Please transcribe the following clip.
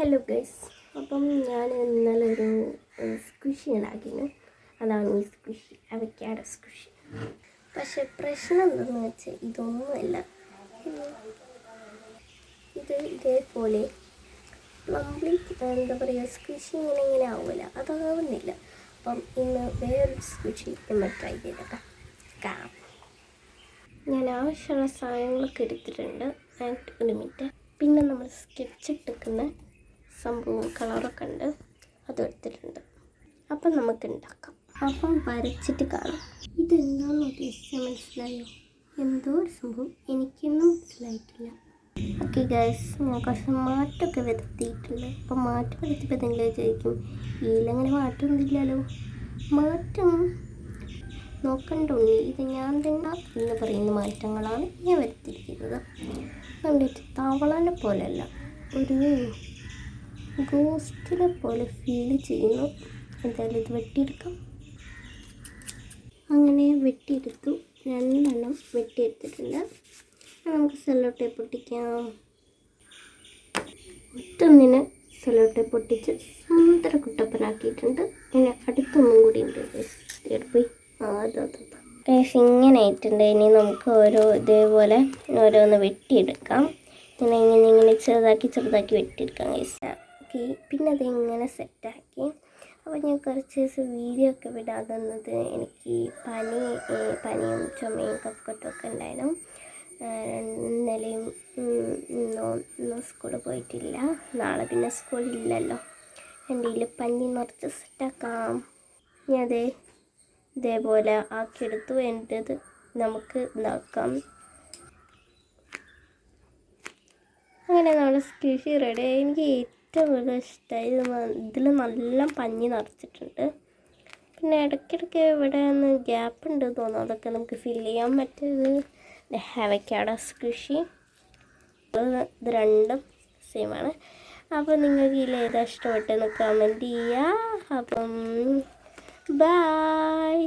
Hello guys, അപ്പം ഞാൻ ഇന്നലെ ഒരു സ്ക്വിഷി ഉണ്ടാക്കിയിരുന്നു. അതാണ് ഈ സ്ക്വിഷി, അവക്കാഡോ സ്ക്വിഷി. പക്ഷെ പ്രശ്നം എന്താണെന്ന് വെച്ചാൽ ഇതൊന്നുമല്ല. ഇത് ഇതേപോലെ പ്ലംബ്ലി എന്താ പറയുക, സ്ക്വിഷി ഇങ്ങനെ ആവില്ല, അതാവുന്നില്ല. അപ്പം ഇന്ന് വേറൊരു സ്ക്വിഷി നമ്മൾ ട്രൈ ചെയ്തേക്കാം. ഞാൻ ആവശ്യമുള്ള സാധനങ്ങളൊക്കെ എടുത്തിട്ടുണ്ട്. ആൻഡ് ഒരു മിനിറ്റ്, പിന്നെ നമ്മൾ സ്കെച്ച് എടുക്കുന്ന സംഭവം കളറൊക്കെ ഉണ്ട്, അതും എടുത്തിട്ടുണ്ട്. അപ്പം നമുക്ക് ഉണ്ടാക്കാം. അപ്പം വരച്ചിട്ട് കാണാം. ഇതെന്താണെന്ന് ഉദ്ദേശിച്ചാൽ മനസ്സിലായോ? എന്തോ ഒരു സംഭവം എനിക്കൊന്നും മനസ്സിലായിട്ടില്ല. ഓക്കെ ഗൈസ്, ഞാൻ കുറച്ച് മാറ്റമൊക്കെ വരുത്തിയിട്ടുണ്ട്. അപ്പം മാറ്റം വരുത്തിയപ്പോൾ എന്തെങ്കിലും വിചാരിക്കും, ഇതിലങ്ങനെ മാറ്റമൊന്നുമില്ലല്ലോ. മാറ്റം നോക്കണ്ടുണ്ണി, ഇത് ഞാൻ തന്നെ എന്ന് പറയുന്ന മാറ്റങ്ങളാണ് ഞാൻ വരുത്തിയിരിക്കുന്നത്. കണ്ടിട്ട് തവളനെ പോലെയല്ല, ഒരു ഗോസ്റ്റിനെ പോലെ ഫീൽ ചെയ്യുന്നു. എന്തായാലും ഇത് വെട്ടിയെടുക്കാം. അങ്ങനെ വെട്ടിയെടുത്തു, 2 എണ്ണം വെട്ടിയെടുത്തിട്ടുണ്ട്. നമുക്ക് സെല്ലോ ടേപ്പ് പൊട്ടിക്കാം. ഒറ്റൊന്നിന് സെല്ലോ ടേപ്പ് പൊട്ടിച്ച് സുന്ദര കുട്ടപ്പനാക്കിയിട്ടുണ്ട്. പിന്നെ അടുത്തൊന്നും കൂടി ഉണ്ട്. പോയി ഇങ്ങനെ ആയിട്ടുണ്ട്. ഇനി നമുക്ക് ഇതേപോലെ ഓരോന്ന് വെട്ടിയെടുക്കാം. ഇങ്ങനെ ചെറുതാക്കി വെട്ടിയെടുക്കാം ഗൈസ്. ഓക്കെ, പിന്നെ അതിങ്ങനെ സെറ്റാക്കി. അപ്പോൾ ഞാൻ കുറച്ച് ദിവസം വീഡിയോ ഒക്കെ വിടാതെന്നത് എനിക്ക് പനിയും ചുമയും കഫക്കെട്ടൊക്കെ ഉണ്ടായിരുന്നു. ഇന്നലെയും ഇന്നും സ്കൂളിൽ പോയിട്ടില്ല. നാളെ പിന്നെ സ്കൂളില്ലല്ലോ. എൻ്റെ കയ്യിൽ പനി നിറച്ച് സെറ്റാക്കാം. ഞാൻ ഇതേപോലെ ആക്കിയെടുത്തു. എൻ്റേത് നമുക്ക് ഇതാക്കാം. അങ്ങനെ നമ്മുടെ സ്ക്വിഷി റെഡി. എനിക്ക് ഏറ്റവും കൂടുതൽ ഇഷ്ടമായി ഇതിൽ നല്ല പഞ്ഞി നിറച്ചിട്ടുണ്ട്. പിന്നെ ഇടയ്ക്കിടയ്ക്ക് ഇവിടെ ഒന്ന് ഗ്യാപ്പ് ഉണ്ട് തോന്നുന്നു, അതൊക്കെ നമുക്ക് ഫില്ല് ചെയ്യാൻ പറ്റിയത്. അവക്കാഡോ സ്ക്വിഷി ഇത് രണ്ടും സെയിമാണ്. അപ്പോൾ നിങ്ങൾക്ക് ഇതിൽ ഏതാ ഇഷ്ടപ്പെട്ടെന്ന് കമൻറ്റ് ചെയ്യുക. അപ്പം ബൈ.